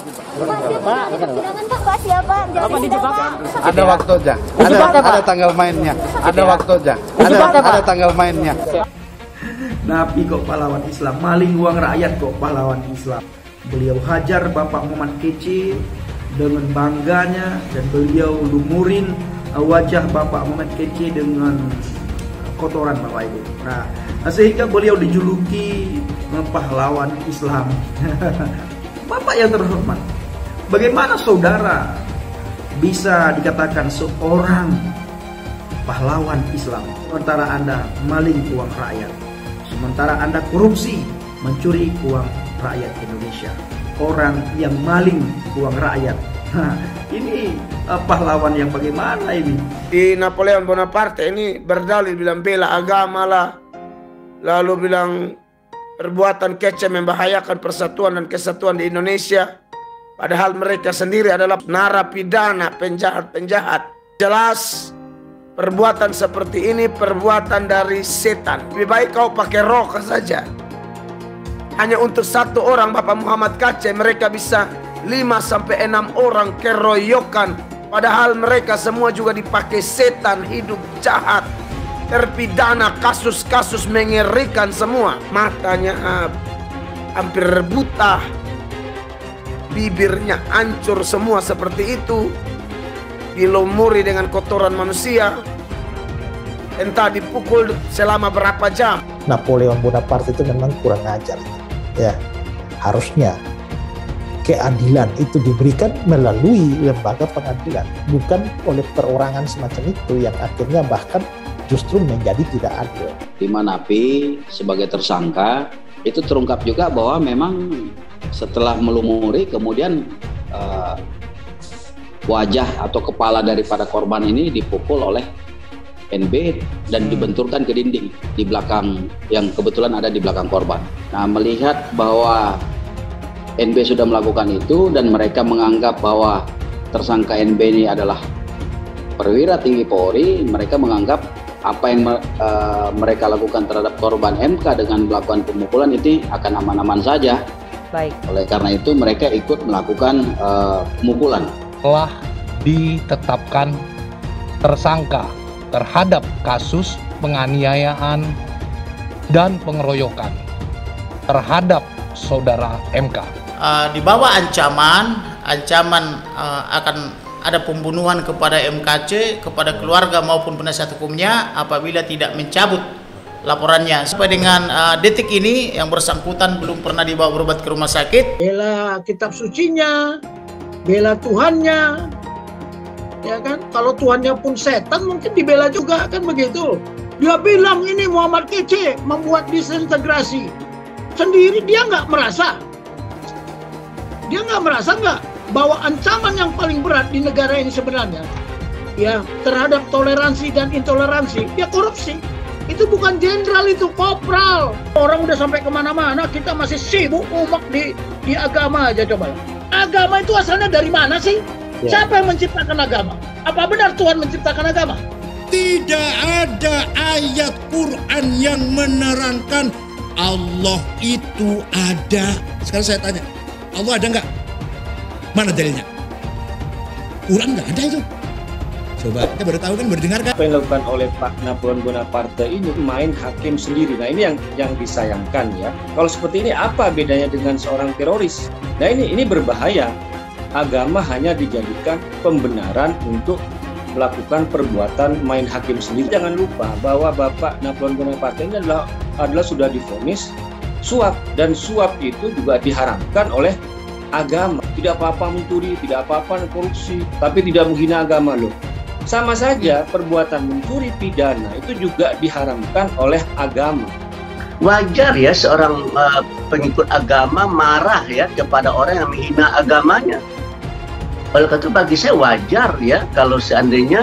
Pak, silakan Pak, siapa? Apa dijebak? Ada waktunya. Ada tanggal mainnya. Ada waktunya. Ada tanggal mainnya. Napi kok pahlawan Islam, maling uang rakyat kok pahlawan Islam. Beliau hajar Bapak Muhammad Kece dengan bangganya dan beliau lumurin wajah Bapak Muhammad Kece dengan kotoran Bapak Ibu. Nah, sehingga beliau dijuluki pahlawan Islam. Bapak yang terhormat, bagaimana saudara bisa dikatakan seorang pahlawan Islam sementara Anda maling uang rakyat, sementara Anda korupsi, mencuri uang rakyat Indonesia, orang yang maling uang rakyat. Nah, ini pahlawan yang bagaimana ini? Di Napoleon Bonaparte ini berdalil bilang bela agama lah, lalu bilang perbuatan kece membahayakan persatuan dan kesatuan di Indonesia. Padahal mereka sendiri adalah narapidana, penjahat-penjahat. Jelas perbuatan seperti ini perbuatan dari setan. Lebih baik kau pakai rok saja. Hanya untuk satu orang Bapak Muhammad Kece mereka bisa 5-6 orang keroyokan. Padahal mereka semua juga dipakai setan, hidup jahat, terpidana, kasus-kasus mengerikan semua. Matanya hampir buta, bibirnya hancur semua seperti itu, dilumuri dengan kotoran manusia, entah dipukul selama berapa jam. Napoleon Bonaparte itu memang kurang ajar, ya. Harusnya keadilan itu diberikan melalui lembaga pengadilan, bukan oleh perorangan semacam itu yang akhirnya bahkan justru menjadi tidak adil. Di mana Napi sebagai tersangka itu terungkap juga bahwa memang setelah melumuri kemudian wajah atau kepala daripada korban ini dipukul oleh NB dan dibenturkan ke dinding di belakang yang kebetulan ada di belakang korban. Nah, melihat bahwa NB sudah melakukan itu dan mereka menganggap bahwa tersangka NB ini adalah perwira tinggi Polri, mereka menganggap apa yang mereka lakukan terhadap korban MK dengan melakukan pemukulan itu akan aman-aman saja. Baik. Oleh karena itu mereka ikut melakukan pemukulan. Telah ditetapkan tersangka terhadap kasus penganiayaan dan pengeroyokan terhadap saudara MK. Di bawah ancaman akan ada pembunuhan kepada MKC, kepada keluarga maupun penasihat hukumnya apabila tidak mencabut laporannya. Sampai dengan detik ini yang bersangkutan belum pernah dibawa berobat ke rumah sakit. Bela kitab sucinya, bela Tuhannya, ya kan? Kalau Tuhannya pun setan mungkin dibela juga, kan begitu. Dia bilang ini Muhammad Kece membuat disintegrasi. Sendiri dia nggak merasa. Dia nggak merasa bahwa ancaman yang paling berat di negara ini sebenarnya ya terhadap toleransi dan intoleransi ya korupsi. Itu bukan jenderal, itu kopral. Orang udah sampai kemana-mana, kita masih sibuk umak di agama aja. Coba, agama itu asalnya dari mana sih? Ya. Siapa yang menciptakan agama? Apa benar Tuhan menciptakan agama? Tidak ada ayat Quran yang menerangkan Allah itu ada. Sekarang saya tanya, Allah ada nggak? Mana dalilnya? Quran nggak ada itu. Coba, kita baru tahu kan, baru dengar kan? Apa yang dilakukan oleh Pak Napoleon Bonaparte ini main hakim sendiri. Nah, ini yang disayangkan ya. Kalau seperti ini apa bedanya dengan seorang teroris? Nah, ini berbahaya. Agama hanya dijadikan pembenaran untuk melakukan perbuatan main hakim sendiri. Jangan lupa bahwa Bapak Napoleon Bonaparte ini adalah sudah divonis suap, dan suap itu juga diharamkan oleh agama. Tidak apa-apa mencuri, tidak apa-apa korupsi, tapi tidak menghina agama loh. Sama saja perbuatan mencuri pidana itu juga diharamkan oleh agama. Wajar ya seorang pengikut agama marah ya kepada orang yang menghina agamanya. Oleh karena itu bagi saya wajar ya kalau seandainya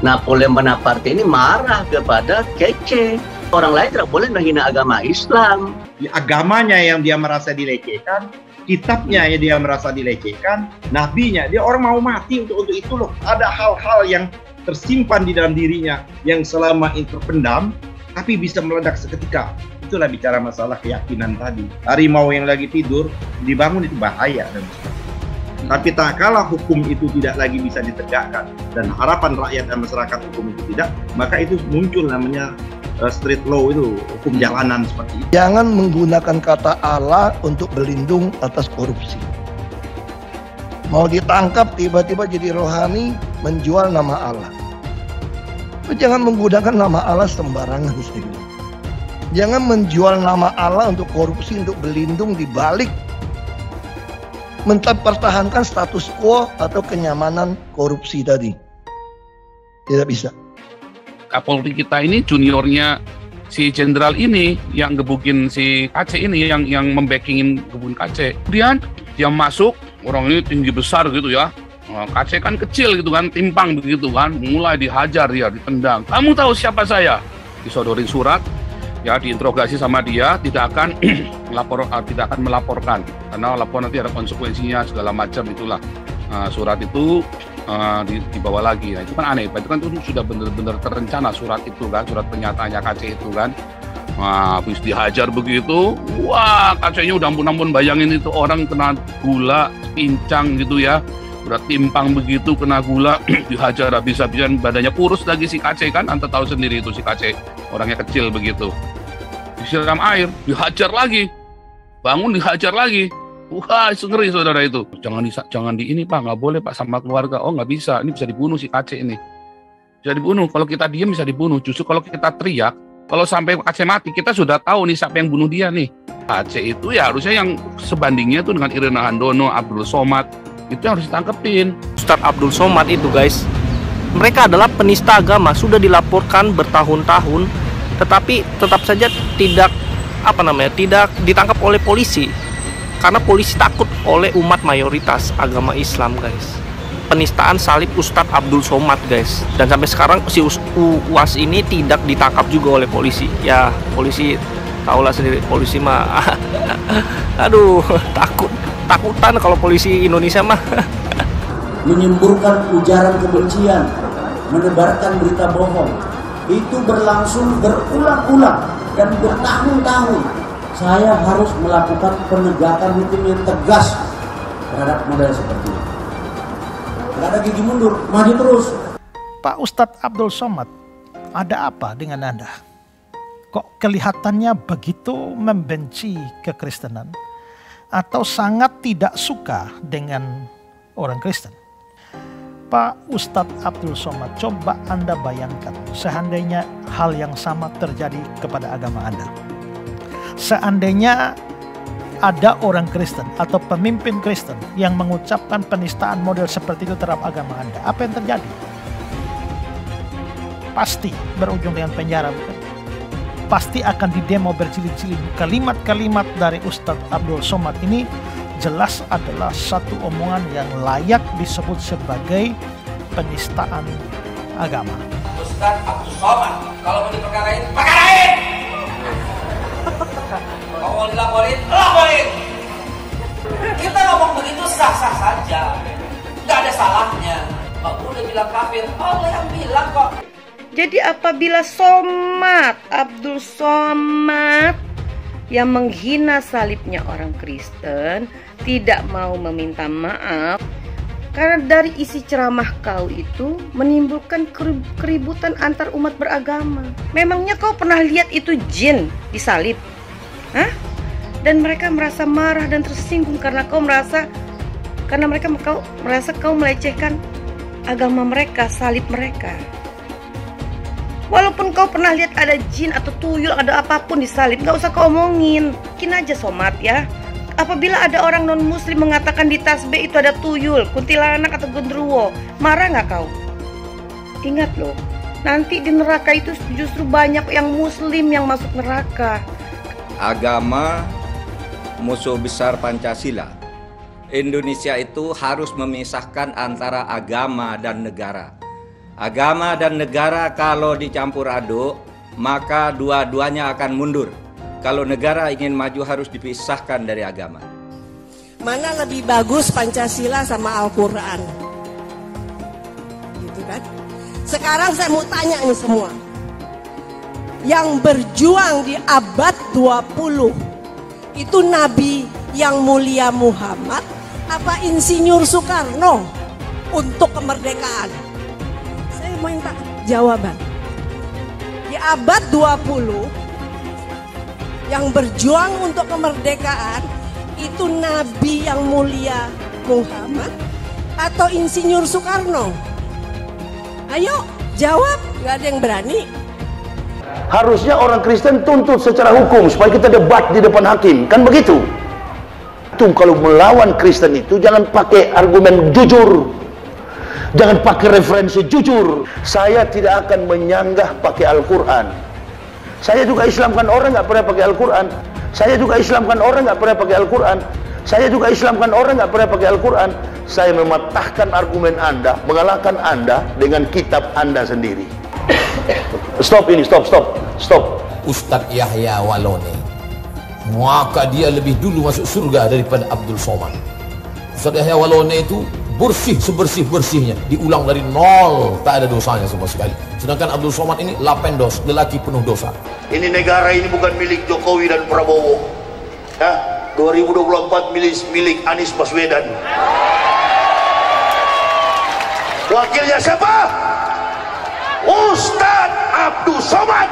Napoleon Bonaparte ini marah kepada Kece. Orang lain tidak boleh menghina agama Islam. Agamanya yang dia merasa dilecehkan, kitabnya yang dia merasa dilecehkan, nabinya, dia orang mau mati untuk itu loh. Ada hal-hal yang tersimpan di dalam dirinya yang selama itu terpendam, tapi bisa meledak seketika. Itulah bicara masalah keyakinan tadi. Harimau yang lagi tidur, dibangun itu bahaya. Dan Tapi tak kalah hukum itu tidak lagi bisa ditegakkan dan harapan rakyat dan masyarakat hukum itu tidak, maka itu muncul namanya street law, itu hukum jalanan seperti itu. Jangan menggunakan kata Allah untuk berlindung atas korupsi. Mau ditangkap tiba-tiba jadi rohani menjual nama Allah. Jangan menggunakan nama Allah sembarangan. Jangan menjual nama Allah untuk korupsi, untuk berlindung di balik mempertahankan status quo atau kenyamanan korupsi tadi. Tidak bisa. Kapolri kita ini juniornya si jenderal ini yang gebukin si KC ini, yang membackingin gebun KC. Kemudian dia masuk, orang ini tinggi besar gitu ya. KC kan kecil gitu kan, timpang begitu kan, mulai dihajar dia, ditendang. Kamu tahu siapa saya? Disodorin surat, ya diinterogasi sama dia, tidak akan melaporkan karena laporan nanti ada konsekuensinya segala macam itulah. Surat itu dibawa lagi. Nah, itu kan aneh, itu kan itu sudah benar-benar terencana surat itu kan, surat pernyataannya KC itu kan. Habis dihajar begitu, wah KC-nya udah ampun-ampun, bayangin itu orang kena gula, pincang gitu ya, udah timpang begitu, kena gula, dihajar habis-habisan, badannya kurus lagi si KC kan, Anda tahu sendiri itu si KC, orangnya kecil begitu. Disiram air, dihajar lagi, bangun dihajar lagi. Wah, ngeri saudara itu. Jangan di ini Pak, nggak boleh Pak sama keluarga. Oh nggak bisa, ini bisa dibunuh si KC ini. Bisa dibunuh, kalau kita diam bisa dibunuh. Justru kalau kita teriak, kalau sampai KC mati, kita sudah tahu nih siapa yang bunuh dia nih. KC itu ya harusnya yang sebandingnya tuh dengan Irena Handono, Abdul Somad, itu yang harus ditangkepin. Ustadz Abdul Somad itu guys, mereka adalah penista agama, sudah dilaporkan bertahun-tahun, tetapi tetap saja tidak ditangkap oleh polisi. Karena polisi takut oleh umat mayoritas agama Islam guys. Penistaan salib Ustadz Abdul Somad guys. Dan sampai sekarang si UAS ini tidak ditangkap juga oleh polisi. Ya polisi tahulah sendiri, polisi mah aduh takutan kalau polisi Indonesia mah. Menyemburkan ujaran kebencian, menebarkan berita bohong, itu berlangsung berulang-ulang dan bertahun-tahun. Saya harus melakukan penegakan hukum yang tegas terhadap model seperti ini. Tidak ada gigi mundur, maju terus. Pak Ustadz Abdul Somad, ada apa dengan Anda? Kok kelihatannya begitu membenci kekristenan atau sangat tidak suka dengan orang Kristen? Pak Ustadz Abdul Somad, coba Anda bayangkan seandainya hal yang sama terjadi kepada agama Anda. Seandainya ada orang Kristen atau pemimpin Kristen yang mengucapkan penistaan model seperti itu terhadap agama Anda, apa yang terjadi? Pasti berujung dengan penjara, bukan? Pasti akan didemo berjilid-jilid. Kalimat-kalimat dari Ustadz Abdul Somad ini jelas adalah satu omongan yang layak disebut sebagai penistaan agama. Ustadz Abdul Somad, kalau mau diperkarain, perkarain! Kalau mau dilaporin, laporin! Kita ngomong begitu sah-sah saja, nggak ada salahnya. Nggak boleh bilang kafir, Allah yang bilang kok. Jadi apabila Abdul Somad yang menghina salibnya orang Kristen tidak mau meminta maaf, karena dari isi ceramah kau itu menimbulkan keributan antar umat beragama. Memangnya kau pernah lihat itu jin disalib? Hah? Dan mereka merasa marah dan tersinggung karena mereka merasa kau melecehkan agama mereka, salib mereka. Walaupun kau pernah lihat ada jin atau tuyul, ada apapun di salib, gak usah kau omongin. Mungkin aja Somad ya. Apabila ada orang non-muslim mengatakan di tasbih itu ada tuyul, kuntilanak atau genderuwo, marah gak kau? Ingat loh, nanti di neraka itu justru banyak yang muslim yang masuk neraka. Agama musuh besar Pancasila. Indonesia itu harus memisahkan antara agama dan negara. Agama dan negara kalau dicampur aduk, maka dua-duanya akan mundur. Kalau negara ingin maju harus dipisahkan dari agama. Mana lebih bagus Pancasila sama Al-Quran? Gitu kan? Sekarang saya mau tanya nih semua. Yang berjuang di abad 20 itu Nabi yang mulia Muhammad Apa Insinyur Soekarno untuk kemerdekaan? Saya mau minta jawaban. Di abad 20 yang berjuang untuk kemerdekaan itu Nabi yang mulia Muhammad atau Insinyur Soekarno? Ayo jawab, nggak ada yang berani. Harusnya orang Kristen tuntut secara hukum supaya kita debat di depan hakim, kan begitu? Kalau melawan Kristen itu jangan pakai argumen jujur, jangan pakai referensi jujur. Saya tidak akan menyanggah pakai Al-Quran. Saya juga Islamkan orang nggak pernah pakai Al-Quran. Saya juga Islamkan orang nggak pernah pakai Al-Quran. Saya juga Islamkan orang nggak pernah pakai Al-Quran. Saya mematahkan argumen Anda, mengalahkan Anda dengan kitab Anda sendiri. Stop ini, stop. Ustadz Yahya Walone, maka dia lebih dulu masuk surga daripada Abdul Somad. Ustadz Yahya Walone itu bersih sebersih-bersihnya, diulang dari nol, tak ada dosanya sama sekali. Sedangkan Abdul Somad ini lapendos, lelaki penuh dosa. Ini negara ini bukan milik Jokowi dan Prabowo. Ya, 2024 milik Anies Baswedan. Wakilnya siapa? Ustadz Abdul Somad.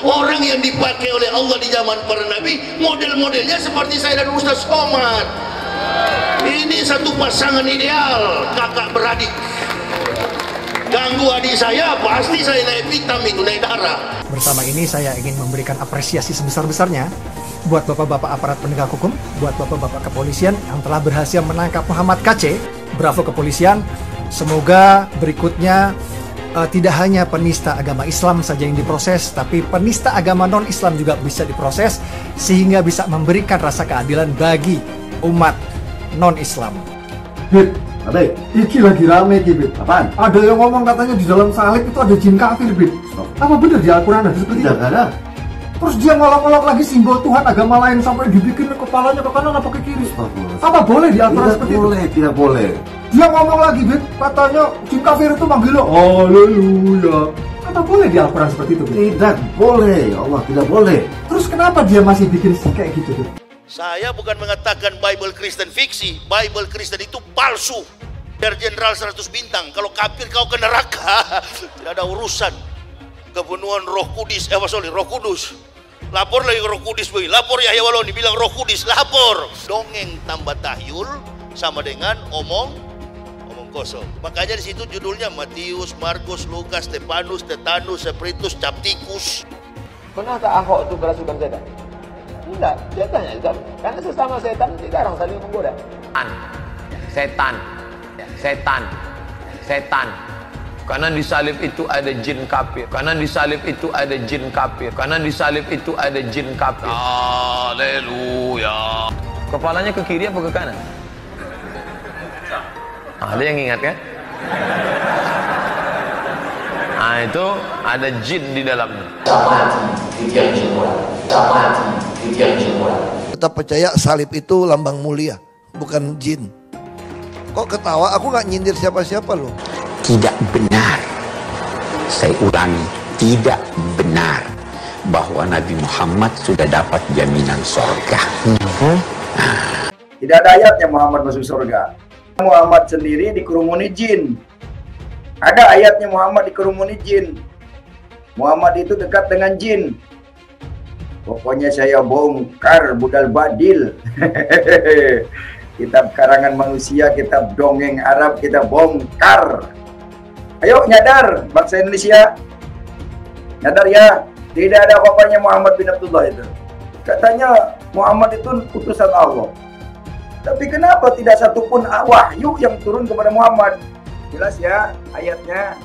Orang yang dipakai oleh Allah di zaman para nabi, model-modelnya seperti saya dan Ustaz Somad. Ini satu pasangan ideal, kakak beradik. Ganggu adik saya, pasti saya naik hitam itu, naik darah. Bersama ini saya ingin memberikan apresiasi sebesar-besarnya buat bapak-bapak aparat penegak hukum, buat bapak-bapak kepolisian yang telah berhasil menangkap Muhammad KC. Bravo kepolisian, semoga berikutnya tidak hanya penista agama Islam saja yang diproses, tapi penista agama non-Islam juga bisa diproses, sehingga bisa memberikan rasa keadilan bagi umat non-Islam. Bib, Ade, iki lagi rame iki, Bib. Apaan? Ada yang ngomong katanya di dalam salib itu ada jin kafir, Bib. Apa benar di Al-Quran ada seperti itu? Tidak ada. Terus dia ngolok-ngolok lagi simbol Tuhan agama lain sampai dibikin kepalanya ke kanan apa ke kiri. Apa boleh di Al-Quran seperti itu? Tidak boleh. Dia ngomong lagi, Bib, katanya jin kafir itu manggil lo, haleluya. Apa boleh di Al-Quran seperti itu, Bib? Tidak boleh, ya Allah, tidak boleh. Terus kenapa dia masih bikin kayak gitu, Bib? Saya bukan mengatakan Bible Kristen fiksi. Bible Kristen itu palsu. Biar jenderal 100 bintang. Kalau kafir kau ke neraka. Tidak ada urusan. Kepenuhan Roh Kudus. Roh Kudus. Lapor lagi Roh Kudus. Lapor Yahya Waloni bilang Roh Kudus. Lapor. Dongeng tambah tahyul sama dengan omong kosong. Makanya di situ judulnya Matius, Markus, Lukas, Stefanus, Tetanus, Spiritus, Captikus. Pernah tak Ahok itu kerasukan setan? Tidak, setannya juga. Karena sesama setan dilarang saling menggoda. Setan. Karena di salib itu ada jin kafir. Haleluya. Kepalanya ke kiri apa ke kanan? Ada yang ingat kan? Nah itu ada jin di dalamnya. Tetap percaya salib itu lambang mulia, bukan jin. Kok ketawa? Aku nggak nyindir siapa-siapa loh. Tidak benar, saya ulangi, tidak benar bahwa Nabi Muhammad sudah dapat jaminan surga. Tidak ada ayatnya Muhammad masuk surga. Muhammad sendiri dikerumuni jin. Ada ayatnya Muhammad dikerumuni jin. Muhammad itu dekat dengan jin. Pokoknya saya bongkar budal badil. Kitab karangan manusia, kitab dongeng Arab kita bongkar. Ayo nyadar bangsa Indonesia. Nyadar ya, tidak ada apa-apanya Muhammad bin Abdullah itu. Katanya Muhammad itu utusan Allah. Tapi kenapa tidak satupun wahyu yang turun kepada Muhammad? Jelas ya ayatnya.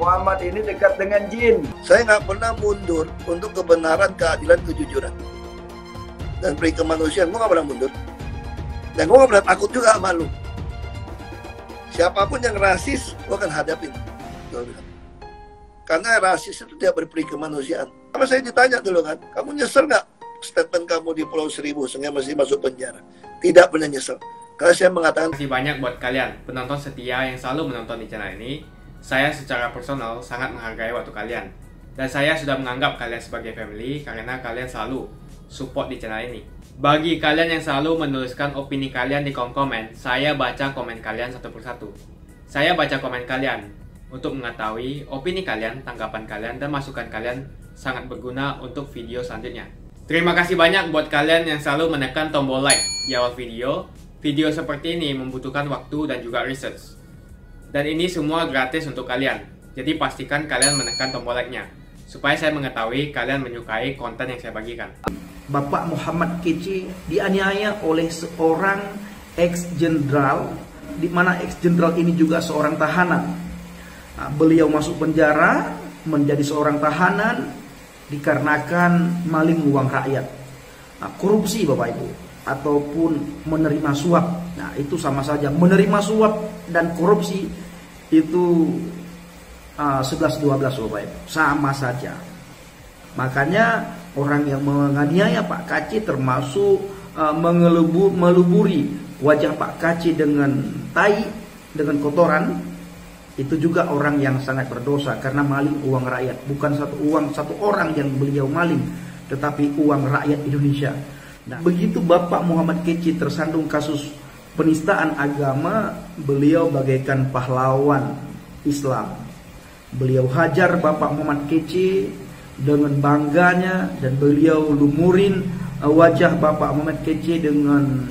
Muhammad ini dekat dengan jin. Saya nggak pernah mundur untuk kebenaran, keadilan, kejujuran, dan peri kemanusiaan. Gue nggak pernah mundur. Dan gue nggak pernah takut juga sama lu. Siapapun yang rasis, gue akan hadapin. Karena rasis itu tidak berperi kemanusiaan. Sama saya ditanya dulu kan, kamu nyesel nggak statement kamu di Pulau Seribu sehingga masih masuk penjara? Tidak pernah nyesel. Karena saya mengatakan. Terima kasih banyak buat kalian penonton setia yang selalu menonton di channel ini. Saya secara personal sangat menghargai waktu kalian. Dan saya sudah menganggap kalian sebagai family karena kalian selalu support di channel ini. Bagi kalian yang selalu menuliskan opini kalian di kolom komen, saya baca komen kalian satu persatu. Saya baca komen kalian untuk mengetahui opini kalian, tanggapan kalian, dan masukan kalian sangat berguna untuk video selanjutnya. Terima kasih banyak buat kalian yang selalu menekan tombol like di awal video. Video seperti ini membutuhkan waktu dan juga research. Dan ini semua gratis untuk kalian. Jadi pastikan kalian menekan tombol like-nya supaya saya mengetahui kalian menyukai konten yang saya bagikan. Bapak Muhammad Kece dianiaya oleh seorang ex-jenderal, di mana ex-jenderal ini juga seorang tahanan. Beliau masuk penjara menjadi seorang tahanan dikarenakan maling uang rakyat. Korupsi Bapak Ibu, ataupun menerima suap. Nah, itu sama saja. Menerima suap dan korupsi itu 11-12 Bapak Ibu, sama saja. Makanya orang yang menganiaya Pak Kece termasuk meluburi wajah Pak Kece dengan tai, dengan kotoran, itu juga orang yang sangat berdosa karena maling uang rakyat. Bukan satu orang yang beliau maling, tetapi uang rakyat Indonesia. Nah, begitu Bapak Muhammad Kece tersandung kasus penistaan agama, beliau bagaikan pahlawan Islam. Beliau hajar Bapak Muhammad Kece dengan bangganya, dan beliau lumurin wajah Bapak Muhammad Kece dengan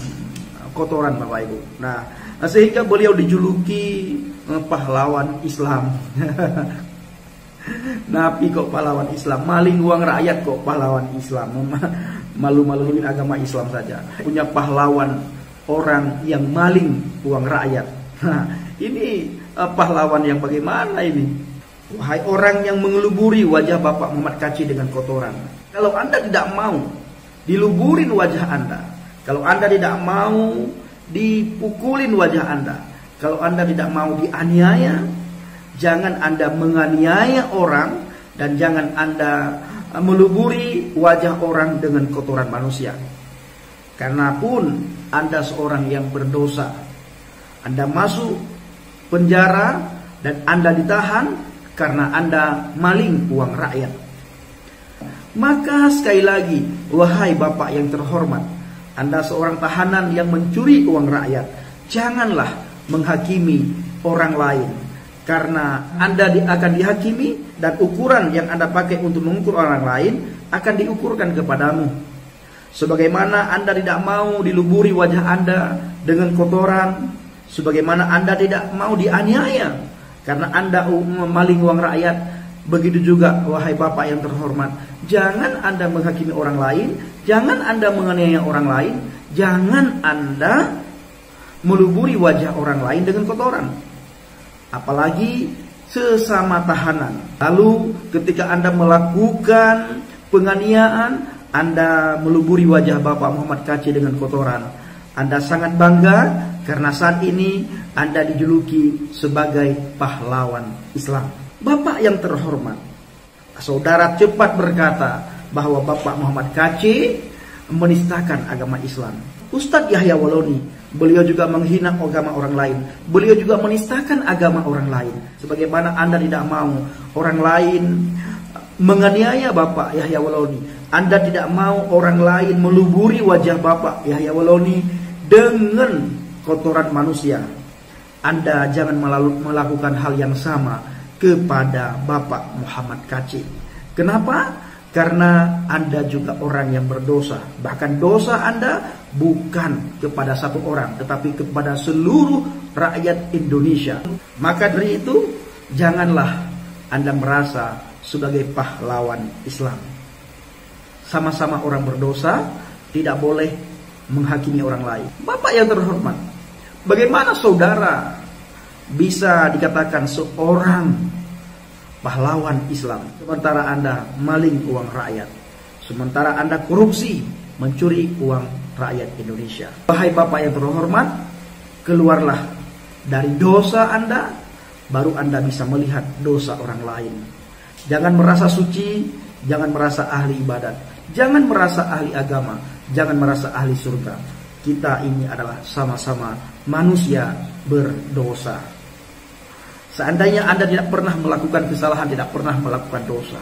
kotoran Bapak Ibu. Nah, sehingga beliau dijuluki pahlawan Islam. Nabi kok pahlawan Islam, maling uang rakyat kok pahlawan Islam. Malu-maluin agama Islam saja. Punya pahlawan orang yang maling uang rakyat. Nah, ini pahlawan yang bagaimana ini? Wahai orang yang mengeluburi wajah Bapak Muhammad Kece dengan kotoran. Kalau Anda tidak mau diluburin wajah Anda, kalau Anda tidak mau dipukulin wajah Anda, kalau Anda tidak mau dianiaya, jangan Anda menganiaya orang, dan jangan Anda meluburi wajah orang dengan kotoran manusia. Karena pun Anda seorang yang berdosa, Anda masuk penjara dan Anda ditahan karena Anda maling uang rakyat. Maka sekali lagi, wahai Bapak yang terhormat, Anda seorang tahanan yang mencuri uang rakyat, janganlah menghakimi orang lain, karena Anda akan dihakimi, dan ukuran yang Anda pakai untuk mengukur orang lain akan diukurkan kepadamu. Sebagaimana Anda tidak mau diluburi wajah Anda dengan kotoran, sebagaimana Anda tidak mau dianiaya karena Anda maling uang rakyat, begitu juga wahai Bapak yang terhormat, jangan Anda menghakimi orang lain, jangan Anda menganiaya orang lain, jangan Anda meluburi wajah orang lain dengan kotoran, apalagi sesama tahanan. Lalu ketika Anda melakukan penganiayaan, Anda meluburi wajah Bapak Muhammad Kece dengan kotoran, Anda sangat bangga karena saat ini Anda dijuluki sebagai pahlawan Islam. Bapak yang terhormat, saudara cepat berkata bahwa Bapak Muhammad Kece menistakan agama Islam. Ustadz Yahya Waloni, beliau juga menghina agama orang lain, beliau juga menistakan agama orang lain. Sebagaimana Anda tidak mau orang lain menganiaya Bapak Yahya Waloni, Anda tidak mau orang lain meluburi wajah Bapak Yahya Waloni dengan kotoran manusia, Anda jangan melakukan hal yang sama kepada Bapak Muhammad Kece. Kenapa? Karena Anda juga orang yang berdosa. Bahkan dosa Anda bukan kepada satu orang, tetapi kepada seluruh rakyat Indonesia. Maka dari itu, janganlah Anda merasa sebagai pahlawan Islam. Sama-sama orang berdosa, tidak boleh menghakimi orang lain. Bapak yang terhormat, bagaimana saudara bisa dikatakan seorang pahlawan Islam sementara Anda maling uang rakyat, sementara Anda korupsi, mencuri uang rakyat Indonesia? Wahai Bapak yang terhormat, keluarlah dari dosa Anda, baru Anda bisa melihat dosa orang lain. Jangan merasa suci, jangan merasa ahli ibadat, jangan merasa ahli agama, jangan merasa ahli surga. Kita ini adalah sama-sama manusia berdosa. Seandainya Anda tidak pernah melakukan kesalahan, tidak pernah melakukan dosa,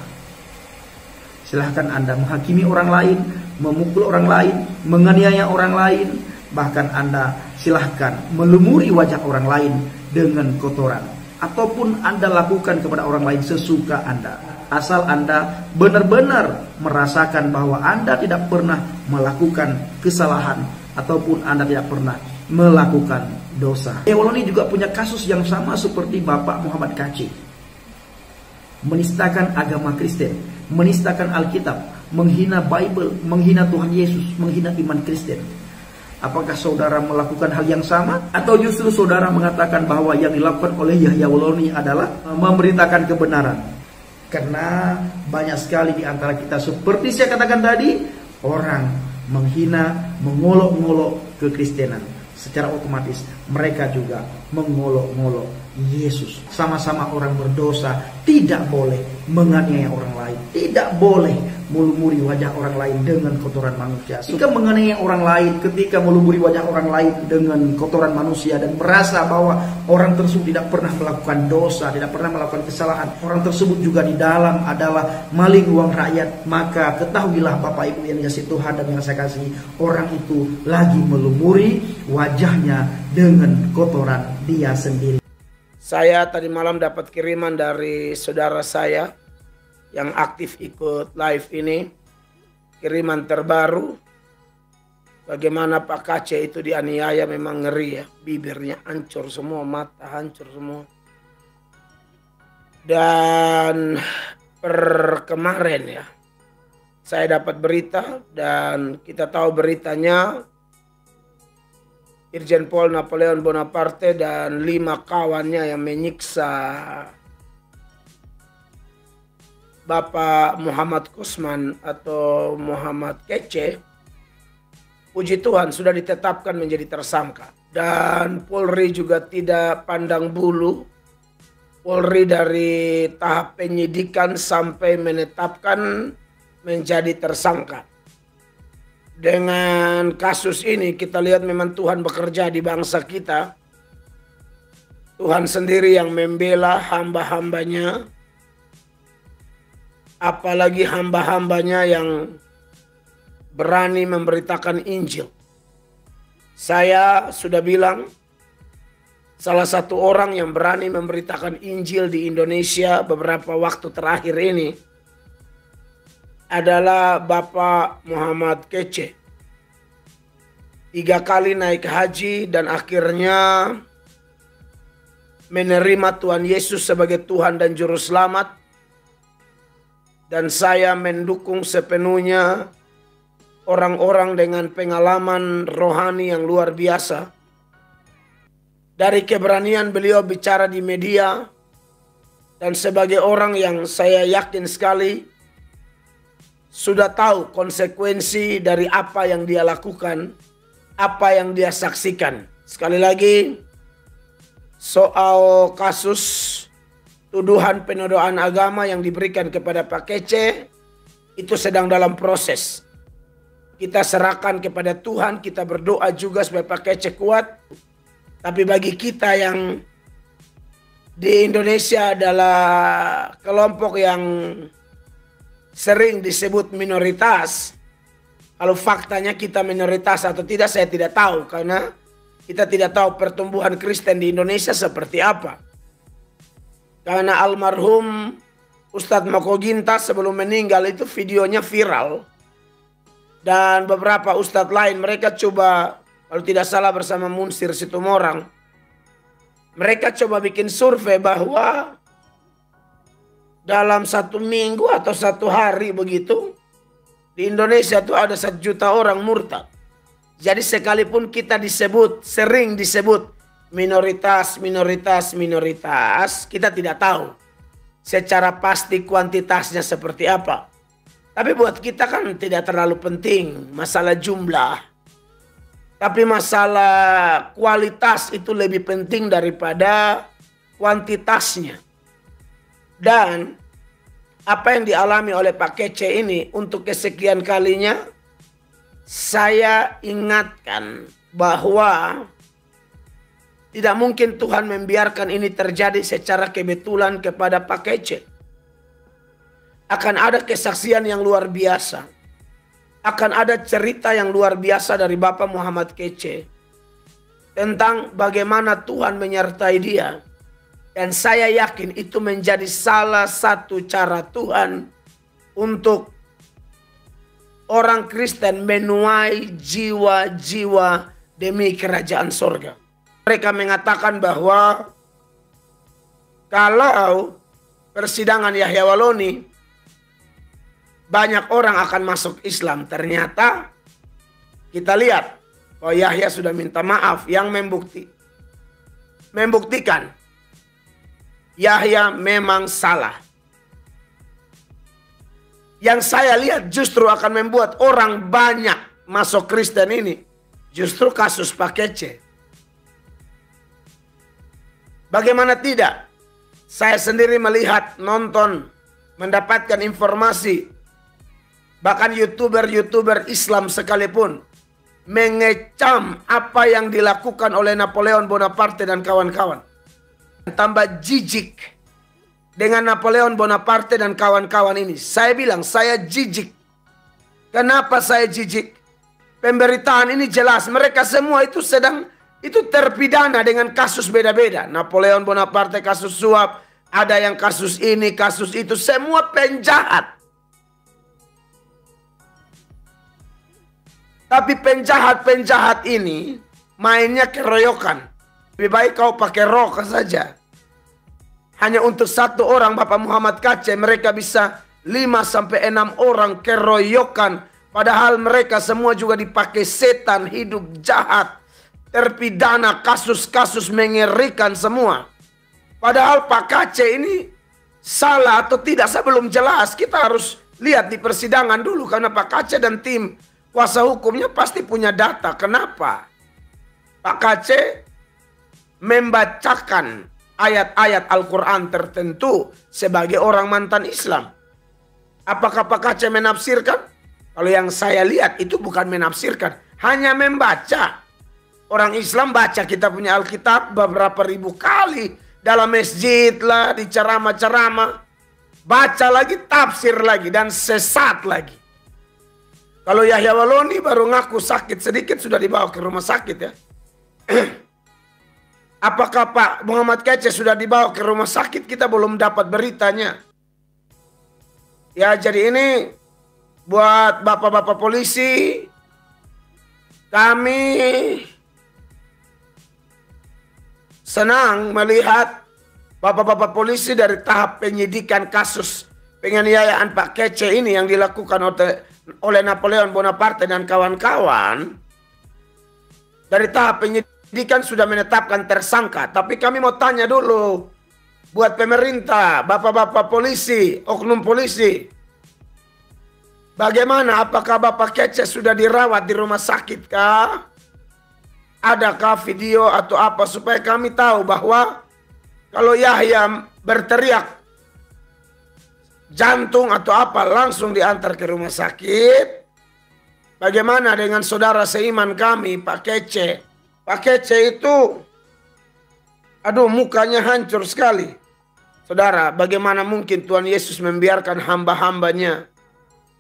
silahkan Anda menghakimi orang lain, memukul orang lain, menganiaya orang lain, bahkan Anda silahkan melumuri wajah orang lain dengan kotoran, ataupun Anda lakukan kepada orang lain sesuka Anda, asal Anda benar-benar merasakan bahwa Anda tidak pernah melakukan kesalahan ataupun Anda tidak pernah melakukan dosa. Waloni juga punya kasus yang sama seperti Bapak Muhammad Kacé, menistakan agama Kristen, menistakan Alkitab, menghina Bible, menghina Tuhan Yesus, menghina iman Kristen. Apakah saudara melakukan hal yang sama? Atau justru saudara mengatakan bahwa yang dilakukan oleh Yahya Waloni adalah memberitakan kebenaran? Karena banyak sekali di antara kita, seperti saya katakan tadi, orang menghina, mengolok-ngolok kekristenan. Secara otomatis mereka juga mengolok-ngolok Yesus. Sama-sama orang berdosa, tidak boleh menganiaya orang lain, tidak boleh melumuri wajah orang lain dengan kotoran manusia. Ketika menganiaya orang lain, ketika melumuri wajah orang lain dengan kotoran manusia dan merasa bahwa orang tersebut tidak pernah melakukan dosa, tidak pernah melakukan kesalahan, orang tersebut juga di dalam adalah maling uang rakyat, maka ketahuilah Bapak Ibu yang dikasihi Tuhan dan yang saya kasih, orang itu lagi melumuri wajahnya dengan kotoran dia sendiri. Saya tadi malam dapat kiriman dari saudara saya yang aktif ikut live ini. Kiriman terbaru. Bagaimana Pak Kacé itu dianiaya, memang ngeri ya. Bibirnya hancur semua, mata hancur semua. Dan per kemarin ya, saya dapat berita dan kita tahu beritanya, Irjen Pol Napoleon Bonaparte dan 5 kawannya yang menyiksa Bapak Muhammad Kusman atau Muhammad Kacé, puji Tuhan sudah ditetapkan menjadi tersangka. Dan Polri juga tidak pandang bulu. Polri dari tahap penyidikan sampai menetapkan menjadi tersangka. Dengan kasus ini kita lihat memang Tuhan bekerja di bangsa kita. Tuhan sendiri yang membela hamba-hambanya. Apalagi hamba-hambanya yang berani memberitakan Injil. Saya sudah bilang, salah satu orang yang berani memberitakan Injil di Indonesia beberapa waktu terakhir ini adalah Bapak Muhammad Kacé. 3 kali naik haji dan akhirnya menerima Tuhan Yesus sebagai Tuhan dan Juru Selamat. Dan saya mendukung sepenuhnya orang-orang dengan pengalaman rohani yang luar biasa. Dari keberanian beliau bicara di media, dan sebagai orang yang saya yakin sekali sudah tahu konsekuensi dari apa yang dia lakukan, apa yang dia saksikan. Sekali lagi, soal kasus tuduhan penodaan agama yang diberikan kepada Pak Kacé itu sedang dalam proses. Kita serahkan kepada Tuhan, kita berdoa juga supaya Pak Kacé kuat. Tapi bagi kita yang di Indonesia adalah kelompok yang sering disebut minoritas. Kalau faktanya kita minoritas atau tidak saya tidak tahu. Karena kita tidak tahu pertumbuhan Kristen di Indonesia seperti apa. Karena almarhum Ustadz Moko Gintas sebelum meninggal itu videonya viral. Dan beberapa ustadz lain mereka coba, kalau tidak salah bersama Munsir Situmorang, mereka coba bikin survei bahwa dalam 1 minggu atau 1 hari begitu, di Indonesia itu ada 1 juta orang murtad. Jadi sekalipun kita sering disebut minoritas, kita tidak tahu secara pasti kuantitasnya seperti apa. Tapi buat kita kan tidak terlalu penting masalah jumlah. Tapi masalah kualitas itu lebih penting daripada kuantitasnya. Dan apa yang dialami oleh Pak Kacé ini untuk kesekian kalinya, saya ingatkan bahwa tidak mungkin Tuhan membiarkan ini terjadi secara kebetulan kepada Pak Kacé. Akan ada kesaksian yang luar biasa. akan ada cerita yang luar biasa dari Bapak Muhammad Kece tentang bagaimana Tuhan menyertai dia. Dan saya yakin itu menjadi salah satu cara Tuhan untuk orang Kristen menuai jiwa-jiwa demi kerajaan sorga. Mereka mengatakan bahwa kalau persidangan Yahya Waloni banyak orang akan masuk Islam. Ternyata kita lihat bahwa Yahya sudah minta maaf yang membuktikan Yahya memang salah. Yang saya lihat justru akan membuat orang banyak masuk Kristen ini justru kasus Pak Kece. Bagaimana tidak? Saya sendiri melihat, nonton, mendapatkan informasi. Bahkan YouTuber Islam sekalipun mengecam apa yang dilakukan oleh Napoleon Bonaparte dan kawan-kawan. Tambah jijik dengan Napoleon Bonaparte dan kawan-kawan ini. Saya bilang, saya jijik. Kenapa saya jijik? Pemberitaan ini jelas. Mereka semua itu terpidana dengan kasus beda-beda. Napoleon Bonaparte kasus suap, ada yang kasus ini, kasus itu, semua penjahat. Tapi penjahat-penjahat ini mainnya keroyokan. Lebih baik kau pakai rok saja. Hanya untuk satu orang Bapak Muhammad Kece mereka bisa 5-6 orang keroyokan. Padahal mereka semua juga dipakai setan, hidup jahat. Terpidana kasus-kasus mengerikan semua. Padahal Pak Kece ini salah atau tidak saya belum jelas. Kita harus lihat di persidangan dulu. Karena Pak Kece dan tim kuasa hukumnya pasti punya data. Kenapa? Pak Kece membacakan ayat-ayat Al-Quran tertentu sebagai orang mantan Islam. Apakah Pak Kece menafsirkan? Kalau yang saya lihat itu bukan menafsirkan. Hanya membaca. Orang Islam baca kita punya Alkitab beberapa ribu kali. Dalam masjid lah, di ceramah-ceramah. Baca lagi, tafsir lagi, dan sesat lagi. Kalau Yahya Waloni baru ngaku sakit sedikit sudah dibawa ke rumah sakit ya. Apakah Pak Muhammad Kece sudah dibawa ke rumah sakit? Kita belum dapat beritanya. Ya jadi ini buat bapak-bapak polisi. Kami senang melihat bapak-bapak polisi dari tahap penyidikan kasus penganiayaan Pak Kece ini yang dilakukan oleh Napoleon Bonaparte dan kawan-kawan. Dari tahap penyidikan sudah menetapkan tersangka. Tapi kami mau tanya dulu buat pemerintah, bapak-bapak polisi, oknum polisi. Bagaimana? Apakah Bapak Kece sudah dirawat di rumah sakit kah? Adakah video atau apa supaya kami tahu bahwa kalau Yahya berteriak jantung atau apa langsung diantar ke rumah sakit. Bagaimana dengan saudara seiman kami Pak Kece? Pak Kece itu aduh mukanya hancur sekali. Saudara, bagaimana mungkin Tuhan Yesus membiarkan hamba-hambanya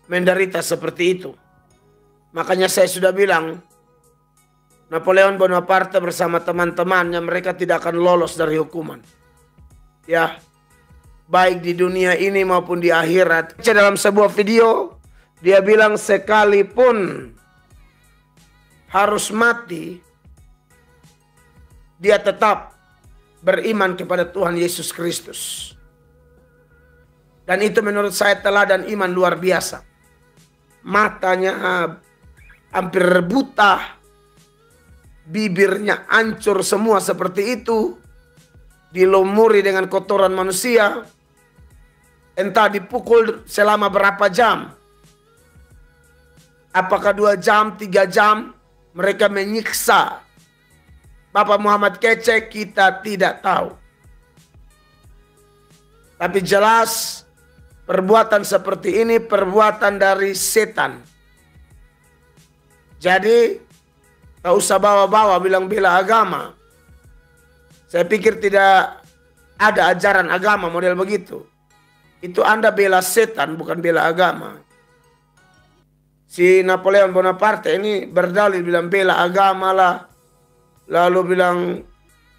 menderita seperti itu? Makanya saya sudah bilang, Napoleon Bonaparte bersama teman-temannya mereka tidak akan lolos dari hukuman. Ya, baik di dunia ini maupun di akhirat. Dalam sebuah video, dia bilang sekalipun harus mati, dia tetap beriman kepada Tuhan Yesus Kristus. Dan itu menurut saya teladan iman luar biasa. Matanya hampir buta, bibirnya hancur semua seperti itu, dilumuri dengan kotoran manusia, entah dipukul selama berapa jam. Apakah 2 jam, 3 jam, mereka menyiksa Bapak Muhammad Kece, kita tidak tahu. Tapi jelas perbuatan seperti ini perbuatan dari setan. Jadi tak usah bawa-bawa bilang bela agama. Saya pikir tidak ada ajaran agama model begitu. Itu Anda bela setan bukan bela agama. Si Napoleon Bonaparte ini berdalil bilang bela agama lah. Lalu bilang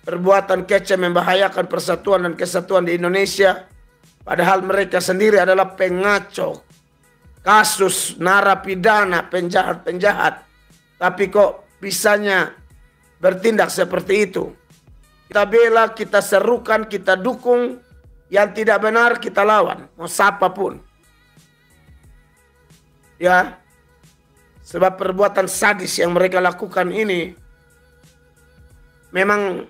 perbuatan kece membahayakan persatuan dan kesatuan di Indonesia. Padahal mereka sendiri adalah pengacau kasus, narapidana, penjahat-penjahat. Tapi kok bisanya bertindak seperti itu? Kita bela, kita serukan, kita dukung. Yang tidak benar kita lawan, mau siapapun. Ya, sebab perbuatan sadis yang mereka lakukan ini memang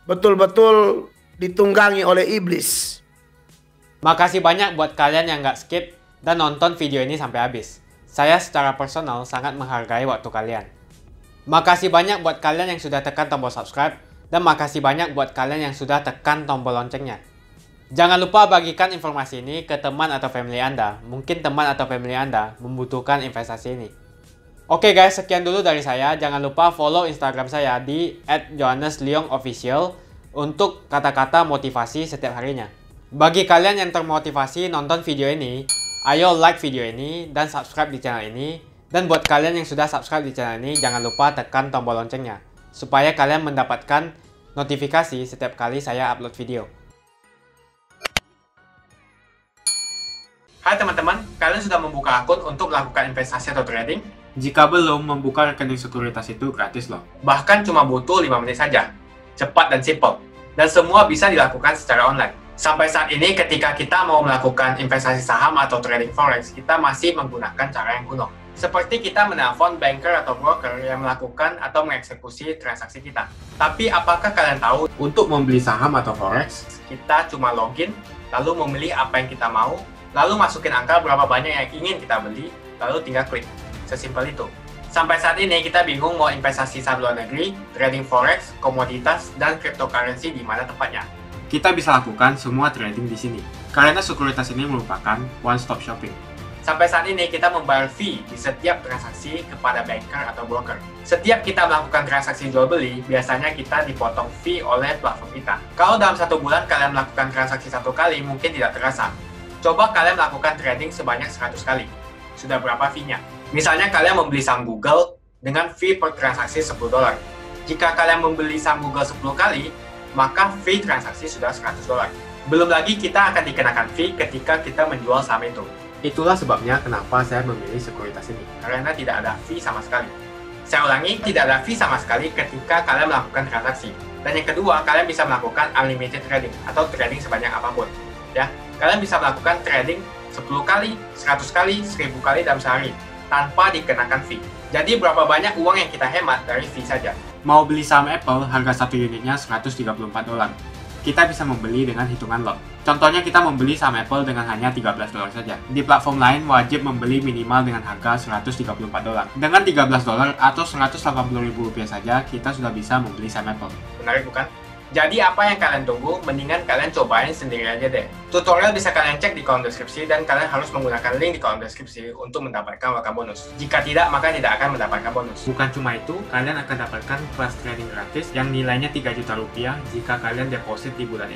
betul-betul ditunggangi oleh iblis. Makasih banyak buat kalian yang nggak skip dan nonton video ini sampai habis. Saya secara personal sangat menghargai waktu kalian. Makasih banyak buat kalian yang sudah tekan tombol subscribe. Dan makasih banyak buat kalian yang sudah tekan tombol loncengnya. Jangan lupa bagikan informasi ini ke teman atau family Anda. Mungkin teman atau family Anda membutuhkan investasi ini. Oke guys, sekian dulu dari saya. Jangan lupa follow Instagram saya di @johannesleongofficial untuk kata-kata motivasi setiap harinya. Bagi kalian yang termotivasi nonton video ini, ayo like video ini dan subscribe di channel ini. Dan buat kalian yang sudah subscribe di channel ini, jangan lupa tekan tombol loncengnya, supaya kalian mendapatkan notifikasi setiap kali saya upload video. Hai teman-teman, kalian sudah membuka akun untuk melakukan investasi atau trading? Jika belum, membuka rekening sekuritas itu gratis loh. Bahkan cuma butuh 5 menit saja. Cepat dan simple. Dan semua bisa dilakukan secara online. Sampai saat ini ketika kita mau melakukan investasi saham atau trading forex, kita masih menggunakan cara yang kuno. Seperti kita menelpon banker atau broker yang melakukan atau mengeksekusi transaksi kita. Tapi apakah kalian tahu, untuk membeli saham atau forex, kita cuma login, lalu memilih apa yang kita mau, lalu masukin angka berapa banyak yang ingin kita beli, lalu tinggal klik. Sesimpel itu. Sampai saat ini kita bingung mau investasi saham luar negeri, trading forex, komoditas, dan cryptocurrency di mana tepatnya. Kita bisa lakukan semua trading di sini, karena sekuritas ini merupakan one-stop shopping. Sampai saat ini kita membayar fee di setiap transaksi kepada banker atau broker. Setiap kita melakukan transaksi jual beli, biasanya kita dipotong fee oleh platform kita. Kalau dalam 1 bulan kalian melakukan transaksi 1 kali, mungkin tidak terasa. Coba kalian melakukan trading sebanyak 100 kali. Sudah berapa fee-nya? Misalnya kalian membeli saham Google dengan fee per transaksi $10. Jika kalian membeli saham Google 10 kali, maka fee transaksi sudah $100. Belum lagi kita akan dikenakan fee ketika kita menjual saham itu. Itulah sebabnya kenapa saya memilih sekuritas ini, karena tidak ada fee sama sekali. Saya ulangi, tidak ada fee sama sekali ketika kalian melakukan transaksi. Dan yang kedua, kalian bisa melakukan unlimited trading atau trading sebanyak apapun. Ya, kalian bisa melakukan trading 10 kali, 100 kali, 1000 kali dalam sehari tanpa dikenakan fee. Jadi berapa banyak uang yang kita hemat dari fee saja. Mau beli saham Apple, harga 1 unitnya $134. Kita bisa membeli dengan hitungan lot. Contohnya kita membeli saham Apple dengan hanya $13 saja. Di platform lain wajib membeli minimal dengan harga $134. Dengan $13 atau Rp180.000 saja, kita sudah bisa membeli saham Apple. Menarik bukan? Jadi apa yang kalian tunggu? Mendingan kalian cobain sendiri aja deh. Tutorial bisa kalian cek di kolom deskripsi dan kalian harus menggunakan link di kolom deskripsi untuk mendapatkan welcome bonus. Jika tidak, maka tidak akan mendapatkan bonus. Bukan cuma itu, kalian akan dapatkan kelas trading gratis yang nilainya Rp3 juta jika kalian deposit di bulan ini.